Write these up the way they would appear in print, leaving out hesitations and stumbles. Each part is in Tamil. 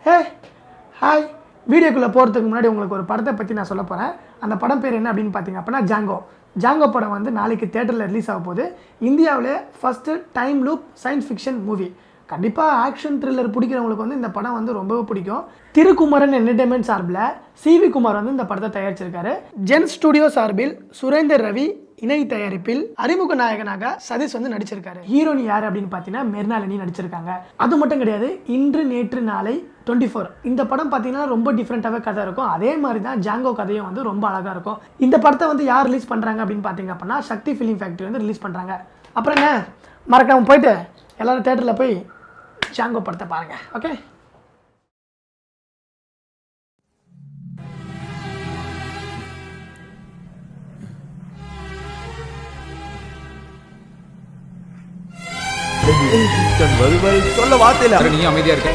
ஹே ஹாய், வீடியோக்குள்ளே போகிறதுக்கு முன்னாடி உங்களுக்கு ஒரு படத்தை பற்றி நான் சொல்ல போகிறேன். அந்த படம் பேர் என்ன அப்படின்னு பார்த்தீங்க அப்படின்னா ஜாங்கோ படம் வந்து நாளைக்கு தேட்டரில் ரிலீஸ் ஆக போகுது. இந்தியாவிலே first time loop science fiction movie. கண்டிப்பாக ஆக்ஷன் த்ரில்லர் பிடிக்கிறவங்களுக்கு வந்து இந்த படம் வந்து ரொம்பவே பிடிக்கும். திருக்குமரன் என்டர்டைன்மெண்ட் சார்பில் சிவி குமார் வந்து இந்த படத்தை தயாரிச்சிருக்காரு. ஜென் ஸ்டுடியோ சார்பில் சுரேந்தர் ரவி இணை தயாரிப்பில் அறிமுக நாயகனாக சதீஷ் வந்து நடிச்சிருக்காரு. ஹீரோனி யார் அப்படின்னு பார்த்தீங்கன்னா மெர்னாலினி நடிச்சிருக்காங்க. அது மட்டும் கிடையாது, இன்று நேற்று நாளை 24 இந்த படம் பார்த்தீங்கன்னா ரொம்ப டிஃப்ரெண்ட்டாகவே கதை இருக்கும். அதே மாதிரி தான் ஜாங்கோ கதையும் வந்து ரொம்ப அழகாக இருக்கும். இந்த படத்தை வந்து யார் ரிலீஸ் பண்ணுறாங்க அப்படின்னு பார்த்தீங்க அப்படின்னா சக்தி ஃபிலிம் ஃபேக்ட்ரி வந்து ரிலீஸ் பண்ணுறாங்க. அப்புறம் என்ன, மறக்காமல் போயிட்டு எல்லோரும் தேட்டரில் போய் ஜாங்கோ படத்தை பாருங்கள். ஓகே, சொல்ல வார்த்தையில நீ அமைதியா இருக்க.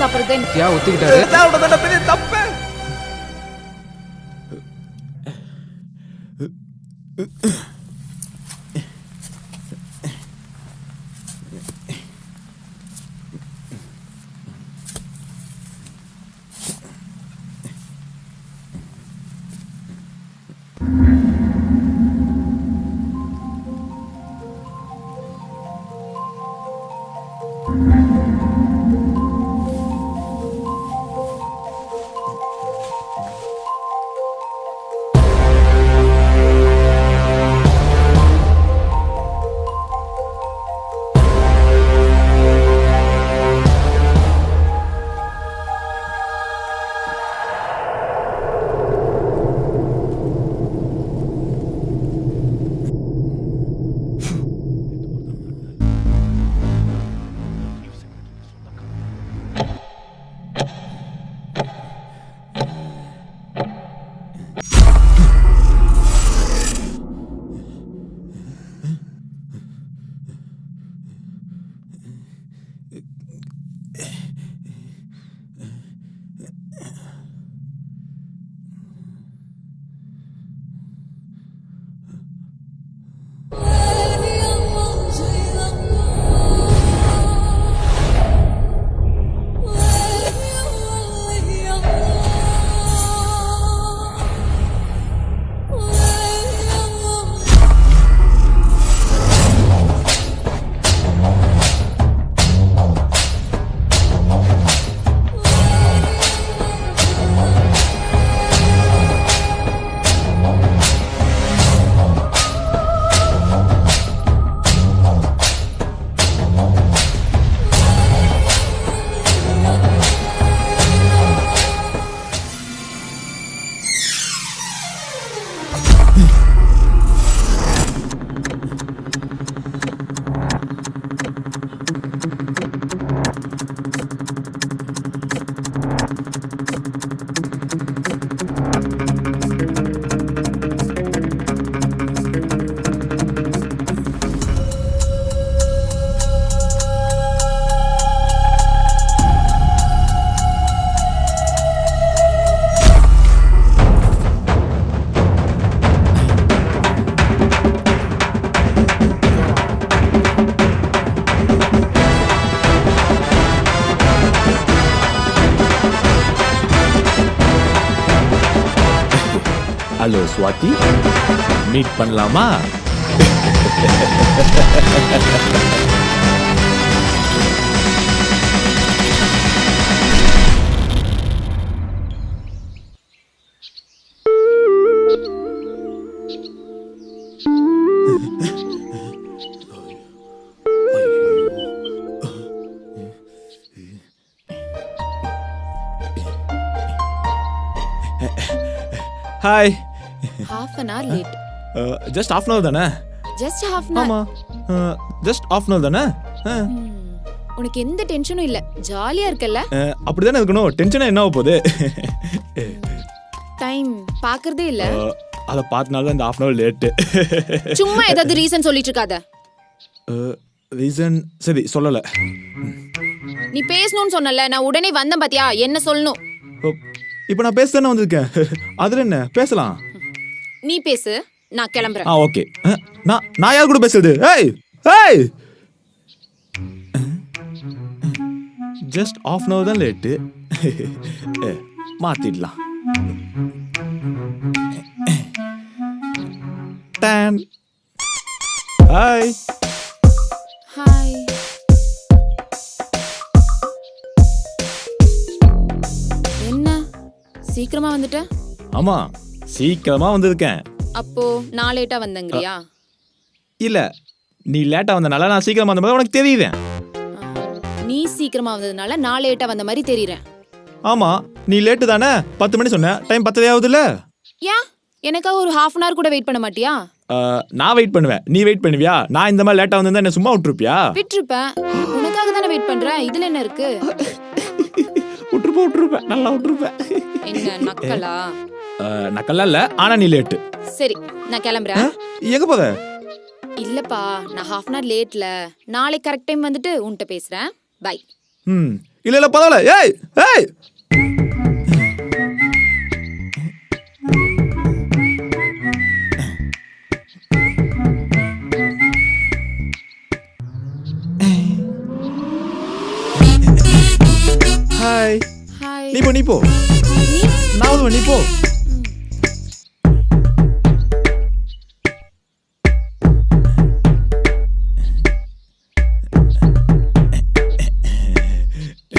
சாப்பிடுறதே ஒத்துக்கிட்டாரு. பெரிய தப்பு. ஹலோ ஸ்வாதி, மீட் பண்ணலாமா? Hi. half an hour late. Just half an hour தானே? just half an hour. ஆமா, ஜஸ்ட் half an hour தானே? உனக்கு எந்த டென்ஷனும் இல்ல, ஜாலியா இருக்கல்ல? அப்படிதானே இருக்கணும். டென்ஷனா என்ன ஆக போகுது? டைம் பாக்குறதே இல்ல. அத பார்த்தனால இந்த half an hour லேட். சும்மா ஏதாவது ரீசன் சொல்லிட்டு இருக்காத. ரீசன் சரி சொல்லல. நீ பேசணும்னு சொன்னல, நான் உடனே வந்தேன் பாத்தியா? என்ன சொல்லணும்? இப்போ நான் பேசதானே வந்திருக்கேன். அதுல என்ன பேசலாம்? நீ பேசு, நான் கிளம்புறேன். ஓகே. நான் யார் கூட பேசுறது? ஏய் ஏய், ஜஸ்ட் ஆஃப் அன் ஹவர் தான் லேட்டு. மாத்திடலாம். டான். ஹாய். ஹாய். என்ன சீக்கிரமா வந்துட்ட? ஆமா, சீக்கிரமா வந்திருக்கேன். அப்போ நான் லேட்டா வந்தேங்கறியா? இல்ல, நீ லேட்டா வந்தனால நான் சீக்கிரமா வந்த மாதிரி உனக்கு தெரியுதேன். நீ சீக்கிரமா வந்ததுனால நான் லேட்டா வந்த மாதிரி தெரியுறேன். ஆமா, நீ லேட்டு தானே. 10 மணி சொன்ன, டைம் 10 ஆகுதுல்ல. ஏன் எனக்காக ஒரு half an hour கூட வெயிட் பண்ண மாட்டியா? நான் வெயிட் பண்ணுவேன், நீ வெயிட் பண்ணுவியா? நான் இந்த மாதிரி லேட்டா வந்திருந்தா என்ன சும்மா விட்டுருப்பியா? விட்டுருப்பேன். உனக்காக தானே வெயிட் பண்றேன். இதுல என்ன இருக்கு? விட்டுருப்பேன், நல்லா விட்டுருப்பேன். என்ன நக்கலா? நக்கல்லாம் இல்ல, ஆனா நீ லேட்டு. சரி, நான் கிளம்புறேன். எங்க போத? இல்லப்பா, நான் half an hour லேட்ல. நாளைக்கு கரெக்ட் டைம் வந்துட்டு உன்கிட்ட பேசுறேன். பை. இல்ல இல்ல பரவாயில்ல. ஏய் ஏய், ஹாய். ஹாய். நீ போ நீ போ. நீ? நான் வருவேன், நீ போ.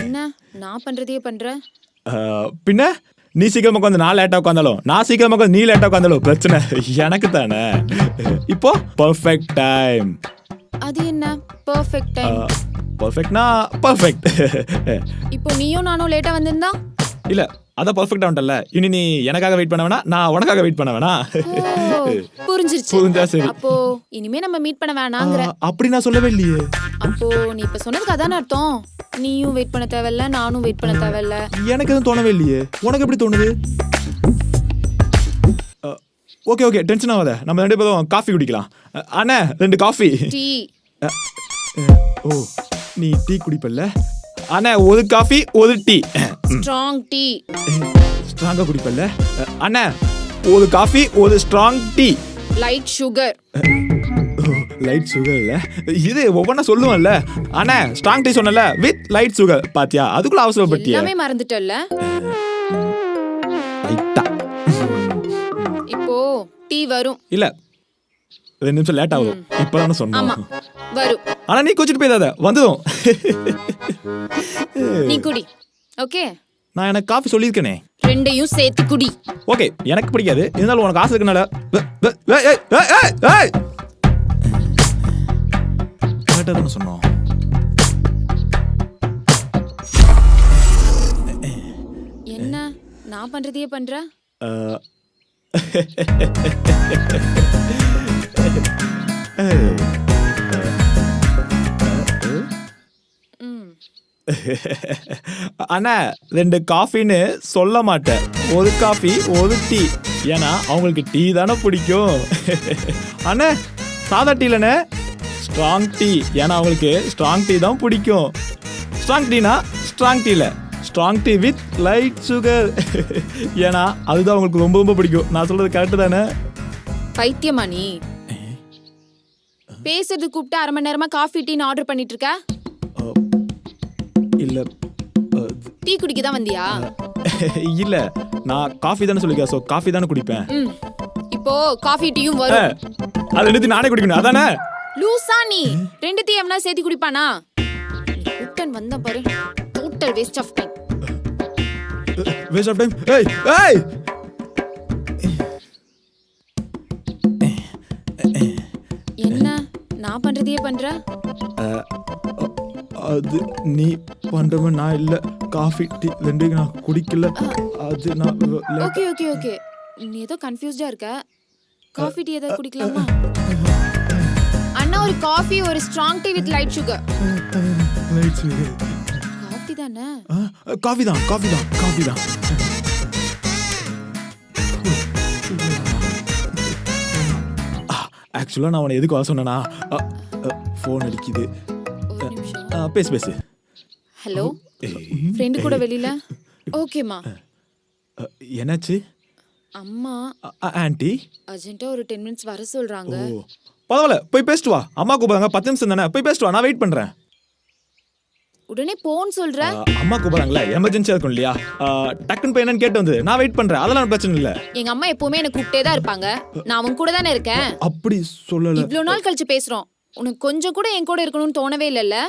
என்ன நான் பண்றதையே பண்ற? பின்ன நீ சீக்கிரமா உட்காந்து நான் லேட்டா உட்காந்தாலும், நான் சீக்கிரமா உட்காந்து நீ லேட்டா உட்காந்தாலும் பிரச்சனை எனக்கு தானே. இப்போ பர்ஃபெக்ட் டைம். அது என்ன பெர்ஃபெக்ட் டைம்? பர்ஃபெக்ட்னா பர்ஃபெக்ட். இப்போ நீயும் நானும் லேட்டா வந்திருந்தா? இல்ல, அதான் பர்ஃபெக்டா வந்துட்டல. இனி நீ எனக்காக வெயிட் பண்ண வேணா, நான் உனக்காக வெயிட் பண்ண வேணா. புரிஞ்சிருச்சு. புரிஞ்சா சரி. அப்போ இனிமே நம்ம மீட் பண்ண வேணாங்கற. அப்படி நான் சொல்லவே இல்லையே. அப்போ நீ இப்ப சொன்னதுக்கு அதான அர்த்தம்? நீயும் வெயிட் பண்ண தேவையில்ல, நானும் வெயிட் பண்ண தேவையில்ல. எனக்கு எதுவும் தோணவே இல்லையே. உனக்கு எப்படி தோணுது? ஓகே ஓகே, டென்ஷன் ஆகாத. நம்ம 2 பேரும் காஃபி குடிக்கலாம். அண்ணே 2 காஃபி. டீ. ஓ, நீ டீ குடிப்பல்ல? அண்ணே 1 காஃபி 1 டீ. Strong tea. ஸ்ட்ராங்கா குடிப்பல்ல? அண்ணே 1 coffee 1 strong tea. Light sugar. Light sugar இல்ல, இது ஒவ்வொன்னா சொல்லுவேன்ல. அண்ணே ஸ்ட்ராங் டீ சொன்னல வித் லைட் சுகர். பாத்தியா, அதுக்குள்ள அவசரப்பட்டியா? எல்லாமே மறந்துட்டல்ல. லைட்டா. இப்போ டீ வரும். இல்ல, 2 நிமிஷம் லேட் ஆகும். இப்பதான் ஆமா சொன்னோம். வரும். ஆனா நீ குடிச்சிட்டு போயிடாத, வந்துடும். நீ குடி. ஓகே, நான் எனக்கு காஃபி சொல்லியிருக்கேனே. 2யும் சேர்த்து குடி. ஓகே, எனக்கு பிடிக்காது, இருந்தாலும் உனக்கு ஆசை இருக்கனால. கரெக்டாக தானே சொன்னோம். என்ன நான் பண்றதையே பண்ற? அண்ணா 2 காஃபின்னு சொல்ல மாட்டேன். 1 காஃபி 1 டீ. ஏன்னா அவங்களுக்கு டீ தானே பிடிக்கும். அண்ணா சாதா டீ இல்லைண்ணே, ஸ்ட்ராங் டீ. ஏன்னா அவங்களுக்கு ஸ்ட்ராங் டீ தான் பிடிக்கும். ஸ்ட்ராங் டீனா ஸ்ட்ராங் டீ இல்லை, strong tea with light sugar. ஏன்னா அதுதான் அவங்களுக்கு ரொம்ப ரொம்ப பிடிக்கும். நான் சொல்றது கரெக்டு தானே? பைத்தியமா நீ? பேசுறது கூப்பிட்டு 1/2 மணி நேரமா காஃபி டீன்னு ஆர்டர் பண்ணிட்டு இருக்க. இல்ல, டீ குடிக்க தான் வந்தியா? இல்ல, நான் காஃபி தானே சொல்லிருக்கேன். சோ காஃபி தானே குடிப்பேன். இப்போ காஃபி டீயும் வரும். அது எடுத்து நானே குடிக்கணும் அதானே? லூசா நீ? 2 டீ எவனா சேர்த்து குடிப்பானா? கூட்டன் வந்த பாரு. Total waste of time. Waste of time. ஏய் ஏய், என்ன நான் பண்றதையே பண்ற? அது நீ பண்றவன் நான் இல்ல. காஃபி டீ 2 நான் குடிக்கல. அது நான் ஓகே ஓகே ஓகே, நீ ஏதோ கன்ஃபியூஸ்டா இருக்க. காஃபி டீ ஏதாவது குடிக்கலாமா? அண்ணா ஒரு காஃபி ஒரு strong tea with light sugar. Light sugar. Coffee தானே? காஃபி தான் காஃபி தான் காஃபி தான். ஆக்சுவலா நான் உன்னை எதுக்கு வர சொன்னேனா, ஃபோன் அடிக்குது. ஒரு நிமிஷம். பேசு பேசு. ஹலோ, ஃப்ரெண்டு கூட வெளியில? ஓகேமா. என்னாச்சு? அம்மா ஆன்ட்டி அர்ஜென்ட்டா ஒரு 10 மினிட்ஸ் வர சொல்றாங்க. பரவாயில்ல, போய் பேசிட்டு வா. அம்மா கூப்பிடுறாங்க, 10 நிமிஷம் தானே, போய் பேசிட்டு வா, நான் வெயிட் பண்றேன். உடனே போன்னு சொல்ற. அம்மா கூப்பிடுறாங்களா, எமர்ஜென்சியா இருக்கும் இல்லையா? டக்குன்னு போய் என்னன்னு கேட்டு வந்து நான் வெயிட் பண்றேன், அதெல்லாம் பிரச்சனை இல்ல. எங்க அம்மா எப்பவுமே என்ன கூப்பிட்டே தான் இருப்பாங்க. நான் அவங்க கூட தானே இருக்கேன். அப்படி சொல்லல. இவ்ளோ நாள் கழிச்சு பேசுறோம். உனக்கு கொஞ்சம் கூட என் கூட இருக்கணும்னு தோணவே இல்லல்ல?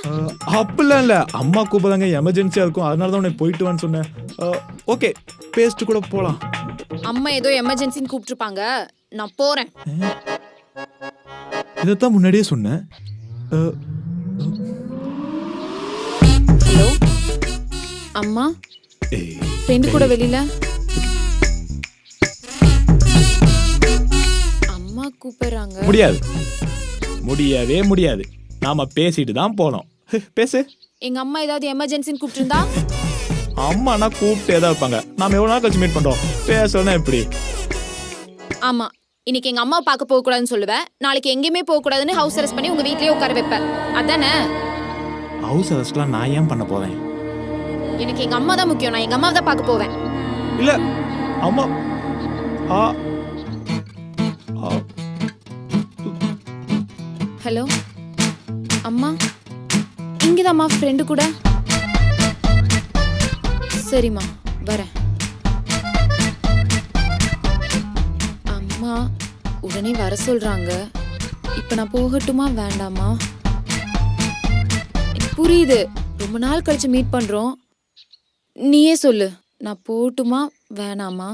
அப்படிலாம் இல்ல, அம்மா கூப்பிடுறாங்க, எமர்ஜென்சியா இருக்கும், அதனால தான் உனக்கு போயிட்டு வான்னு சொன்னேன். ஓகே, பேசிட்டு கூட போலாம். அம்மா ஏதோ எமர்ஜென்சின்னு கூப்பிட்டுருப்பாங்க, நான் போறேன். இதைத்தான் முன்னாடியே சொன்னேன். ஹலோ அம்மா, ஃப்ரெண்டு கூட வெளியில. அம்மா கூப்பிடுறாங்க. முடியாது, முடியவே முடியாது. நாம பேசிட்டு தான் போனோம். பேசு. எங்க அம்மா ஏதாவது எமர்ஜென்சின்னு கூப்பிட்டுருந்தா? அம்மானா கூப்பிட்டே தான் இருப்பாங்க. நாம எவ்வளவு நாள் கழிச்சு மீட் பண்றோம், பேசணும் எப்படி? ஆமா, இன்னைக்கு எங்க அம்மா பார்க்க போக கூடாதுன்னு சொல்லுவேன், நாளைக்கு எங்கேயுமே போக கூடாதுன்னு ஹவுஸ் அரெஸ்ட் பண்ணி உங்க வீட்லயே உட்கார வைப்பேன், அதானே? ஹவுஸ் அரெஸ்ட்லாம் நான் ஏன் பண்ண போறேன்? எனக்கு எங்க அம்மா தான் முக்கியம், நான் எங்க அம்மாவை தான் பார்க்க போவேன். இல்ல அம்மா. ஹலோ அம்மா, இங்கதாம்மா ஃப்ரெண்டு கூட. சரிம்மா, வரேன். அம்மா உடனே வர சொல்றாங்க. இப்ப நான் போகட்டுமா வேண்டாமா? புரியுது, ரொம்ப நாள் கழிச்சு மீட் பண்றோம். நீயே சொல்லு, நான் போகட்டுமா வேணாமா?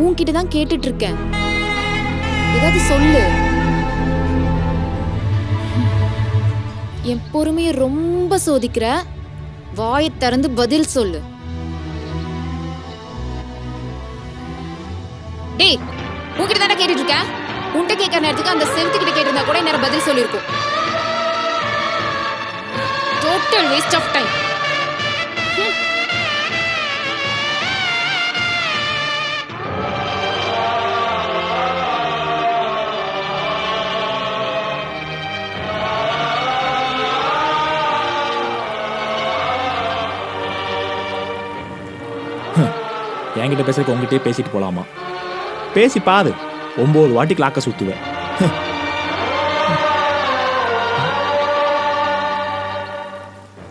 உன்கிட்ட தான் கேட்டுட்டு இருக்கேன், ஏதாவது சொல்லு. என் பொறுமையை ரொம்ப சோதிக்கிற, வாயை திறந்து பதில் சொல்லு. டேய், உன்கிட்ட தானே கேட்டுட்டு இருக்கேன். உன்கிட்ட கேட்கற நேரத்துக்கு அந்த செல்ஃப்கிட்ட கேட்டிருந்தா கூட என்ன பதில் சொல்லியிருக்கும். Total waste of time. என்கிட்ட பேசுறதுக்கு உங்ககிட்டயே பேசிட்டு போலாமா? பேசி பாரு, 9 வாட்டி கிளாக்க சுத்துவேன்.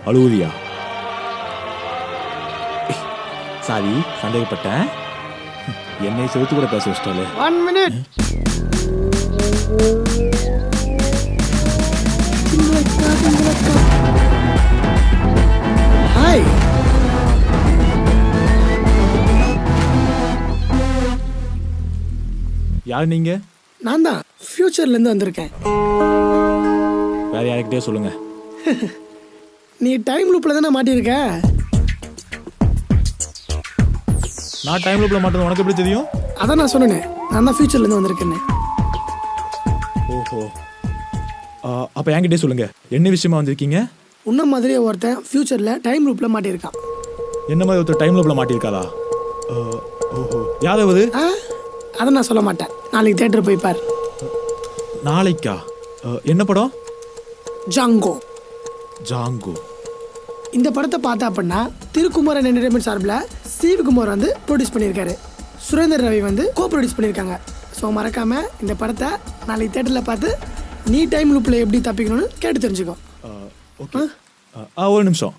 அழுவுதியா? சாரி, சந்தேகப்பட்டேன். என்னை செலுத்து கூட பேச வச்சிட்டாலே. 1 minute. ஹாய். யார் நீங்க? நான் தான் ஃபியூச்சர்லேருந்து வந்திருக்கேன். வேற யாருக்கிட்டே சொல்லுங்க. நீ டைம் லூப்பில் தானே மாட்டியிருக்க. நான் டைம் லூப்ல மாட்டது உனக்கு எப்படி தெரியும்? அதான் நான் சொன்னேன், நான் தான் ஃபியூச்சர்லேருந்து வந்திருக்கேன்னு. ஓஹோ, அப்போ என்கிட்டே சொல்லுங்க, என்ன விஷயமா வந்திருக்கீங்க? உன்ன மாதிரியே ஒருத்தன் ஃபியூச்சரில் டைம் லூப்பில் மாட்டியிருக்கான். என்ன மாதிரி ஒருத்தர் டைம் லூப்ல மாட்டியிருக்காரா? ஓஹோ, யாராவது? அதை நான் சொல்ல மாட்டேன், நாளைக்கு தியேட்டர் போய் பார். நாளைக்கா? என்ன படம்? ஜாங்கோ. ஜாங்கோ. இந்த படத்தை பார்த்தா அப்படின்னா திருக்குமாரன் என்டர்டைன்மெண்ட் சார்பில் சிவகுமார் வந்து ப்ரொடியூஸ் பண்ணியிருக்காரு, சுரேந்தர் ரவி வந்து கோ ப்ரொடியூஸ் பண்ணியிருக்காங்க. ஸோ மறக்காமல் இந்த படத்தை நாளைக்கு தியேட்டரில் பார்த்து நீ டைம் லூப்பில் எப்படி தப்பிக்கணும்னு கேட்டு தெரிஞ்சுக்கோ. ஓகே. ஒரு நிமிஷம்,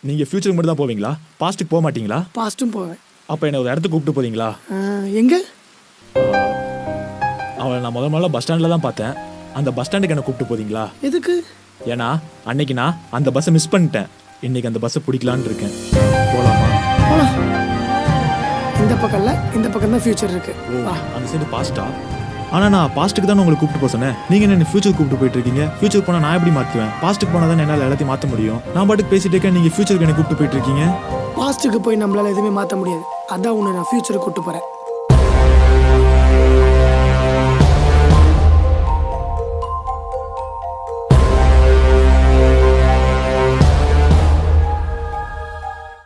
நீங்கள் ஃபியூச்சருக்கு மட்டும் தான் போவீங்களா? பாஸ்ட்டுக்கு போக மாட்டீங்களா? பாஸ்ட்டும் போவேன். அப்போ என்னை ஒரு இடத்துக்கு கூப்பிட்டு போறீங்களா? எங்கே? அவளை நான் முதல்ல பஸ் ஸ்டாண்டில் தான் பார்த்தேன். அந்த பஸ் ஸ்டாண்டுக்கு என்ன கூப்பிட்டு போறீங்களா? எதுக்கு? ஏன்னா அன்னைக்கு நான் அந்த பஸ்ஸை மிஸ் பண்ணிட்டேன், இன்னைக்கு அந்த பஸ்ஸை பிடிக்கலான்னு இருக்கேன். போலாமா? போலாம். இந்த பக்கம் இல்லை, இந்த பக்கம் தான் ஃபியூச்சர் இருக்கு. ஓ, அந்த சைடு பாஸ்டா? ஆனால் நான் பாஸ்ட்டுக்கு தான் உங்களை கூப்பிட்டு போக சொன்னேன். நீங்கள் என்ன ஃபியூச்சர் கூப்பிட்டு போயிட்டு இருக்கீங்க? ஃபியூச்சர் போனால் நான் எப்படி மாற்றுவேன்? பாஸ்ட்டுக்கு போனால் தான் என்னால் எல்லாத்தையும் மாற்ற முடியும். நான் பாட்டுக்கு பேசிட்டு இருக்கேன், நீங்கள் ஃபியூச்சருக்கு என்ன கூப்பிட்டு போயிட்டு இருக்கீங்க. பாஸ்ட்டுக்கு போய் நம்மளால எதுவுமே மாற்ற முடியாது, அதான் உன்னை நான் ஃபியூச்சருக்கு கூப்பிட்டு போகிறேன்.